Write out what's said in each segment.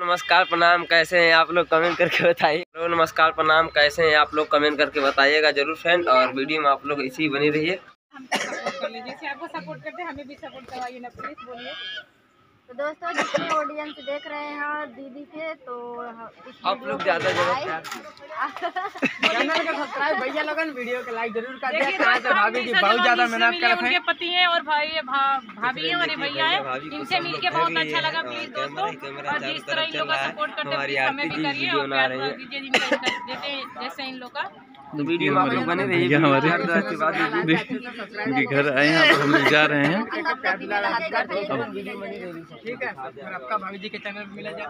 नमस्कार प्रणाम, कैसे हैं आप लोग कमेंट करके बताइए। हेलो नमस्कार प्रणाम, कैसे हैं आप लोग कमेंट करके बताइएगा जरूर फ्रेंड। और वीडियो में आप लोग इसी बनी रहिए। हमको सपोर्ट कर लीजिए, जैसे आपको सपोर्ट करते हैं हमें भी सपोर्ट करवाइए ना प्लीज, बोलिए। तो दोस्तों जितने ऑडियंस देख रहे हैं दीदी के, तो आप लोग ज्यादा चैनल का सब्सक्राइब भैया लोगन, वीडियो के लाइक जरूर कर दिया। भाभी जी बहुत ज्यादा मेहनत कर रहे हैं, उनके पति हैं और भाभी है और भैया है, इनसे मिलके बहुत अच्छा लगा। प्लीज दोस्तों, और जिस तरह इन लोग का सपोर्ट करते हैं हमें भी करिए और प्यार दीजिए देते हैं जैसे इन लोग का। तो वीडियो में आप लोग बने रहिए। हमारे उनके घर आए हैं, अब हम लोग जा रहे हैं। ठीक है, आपका भाभी जी के चैनल पे मिला जाए,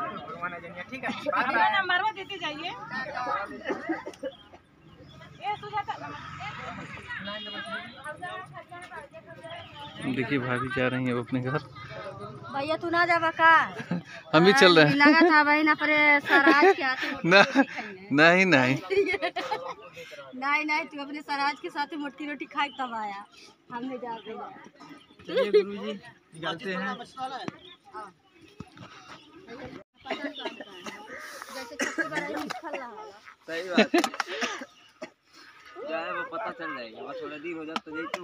ठीक है, नंबर देते जाइए। देखिए भाभी जा रही है अपने घर। भैया तू ना जावा का? हम भी चल रहे हैं। लगा था भाई ना परे सराज के हाथ नहीं नहीं नहीं, तू अपने सराज के साथ मोटी रोटी खाए तब आया। हमने जा रहे हैं। चलिए गुरुजी निकालते हैं। सही बात है, वो पता चल जाएगा। बस थोड़ा दिन हो जाए तो जैसे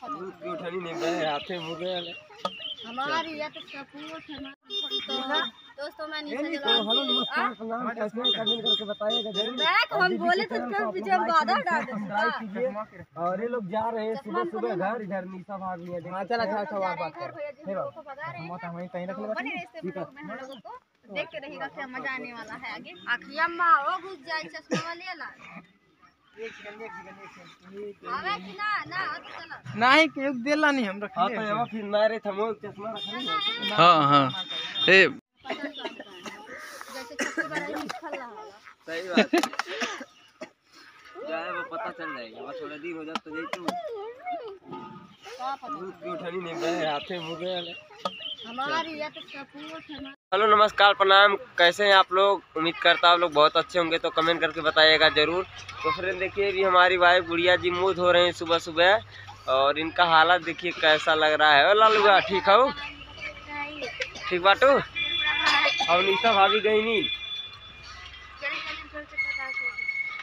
दूध की उठानी नहीं गए हाथे मुझे हमारी ये तो सपोर्ट है। दोस्तों मैं नीचे हेलो नमस्कार प्रणाम, कैसे हैं कमेंट करके बताइएगा जरूर। हम बोले थे पीछे हम बाधा डाल देंगे। और ये लोग जा रहे हैं सुबह सुबह घर, इधर निशा भाग लिया। हाँ चला अच्छा बात कर। कहीं रख ले, देख के रहेगा क्या मजा आने वाला है आगे। आखिया माँ वो घुस जाए चश्मा वाले ला नहीं क्यों देला नहीं हम रख। हां तो ये फिर मारे थमो चश्मा रख। हां ए जैसे सबसे बड़ा निकल रहा है। सही बात है, वो पता चल जाएगा। बस थोड़ा दिन हो जाए तो जैसे दूध की उठानी नहीं गए हाथे मुझे हमारी ये तो सपोर्ट है। हेलो नमस्कार प्रणाम, कैसे हैं आप लोग? उम्मीद करता हूँ आप लोग बहुत अच्छे होंगे, तो कमेंट करके बताइएगा जरूर। तो फ्रेंड देखिए अभी हमारी वाइफ गुड़िया जी मुँह धो रहे हैं सुबह सुबह, और इनका हालत देखिए कैसा लग रहा है। लालूगा ठीक हो? ठीक बाटू। और निशा भाभी गई नहीं,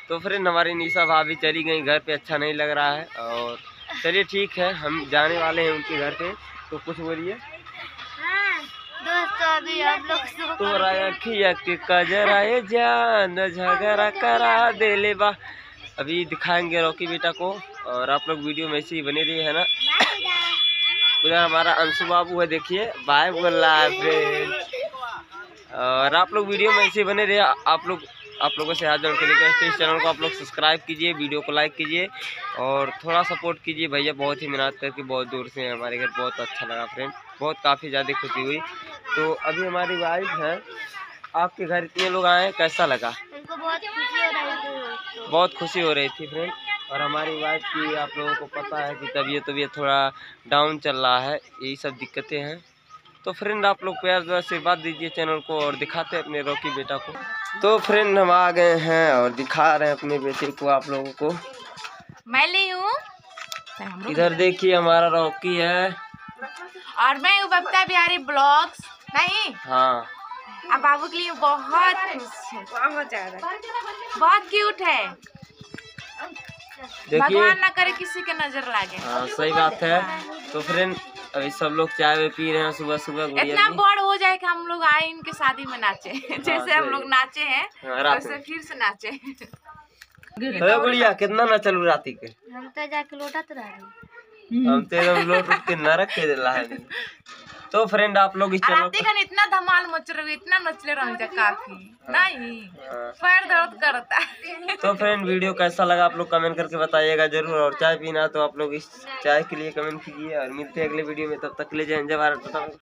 तो फ्रेंड हमारी निशा भाभी चली गई घर पे, अच्छा नहीं लग रहा है। और चलिए ठीक है, हम जाने वाले हैं उनके घर पे, तो कुछ बोलिए। दोस्तों अभी आप लोग तोरा अखिया के कजरा ये जान झगड़ा करा दे ले बा। अभी दिखाएंगे रॉकी बेटा को, और आप लोग वीडियो में ऐसे ही बने रहिए है ना। उधर हमारा अंशु बाबू है, देखिए बाय बोल रहा है फ्रेंड। और आप लोग वीडियो में ऐसे बने रहिए। आप लोगों से हाथ जोड़ के रिक्वेस्ट है, इस चैनल को आप लोग सब्सक्राइब कीजिए, वीडियो को लाइक कीजिए और थोड़ा सपोर्ट कीजिए। भैया बहुत ही मेहनत करके बहुत दूर से हमारे घर, बहुत अच्छा लगा फ्रेंड, बहुत काफ़ी ज़्यादा खुशी हुई। तो अभी हमारी वाइफ है, आपके घर इतने लोग आए, कैसा लगा? उनको बहुत खुशी हो रही थी। बहुत खुशी हो रही थी फ्रेंड। और हमारी वाइफ की आप लोगों को पता है कि तबीयत थोड़ा डाउन चल रहा है, यही सब दिक्कतें हैं। तो फ्रेंड आप लोग प्यार से आशीर्वाद दीजिए चैनल को, और दिखाते हैं अपने रॉकी बेटा को। तो फ्रेंड हम आ गए हैं और दिखा रहे हैं अपने बेटे को आप लोगों को। मैं ली हूँ, इधर देखिए हमारा रॉकी है, और मैं हूँ बबीता बिहारी ब्लॉग्स। नहीं हाँ अब बाबू के लिए बहुत खुश है, बहुत ज्यादा, बहुत क्यूट है। देखिए भगवान ना करे किसी के नजर लागे। हाँ सही बात है। तो फ्रेंड अभी सब लोग चाय पी रहे हैं सुबह सुबह। इतना बड़ हो जाए कि हम लोग आए इनके शादी में नाचे, जैसे हम लोग नाचे हैं वैसे फिर से नाचे। गुड़िया कितना ना चलू राती के, हम तो जाके लोटत रहे, हम तो लोट के नरक के दिला है। तो फ्रेंड आप लोग इस चैनल को इतना धमाल मच रही, इतना नचले रहे काफी नहीं पैर दर्द करता। तो फ्रेंड वीडियो कैसा लगा आप लोग कमेंट करके बताइएगा जरूर। और चाय पीना तो आप लोग इस चाय के लिए कमेंट कीजिए, और मिलते हैं अगले वीडियो में, तब तक ले जाए जय भारत।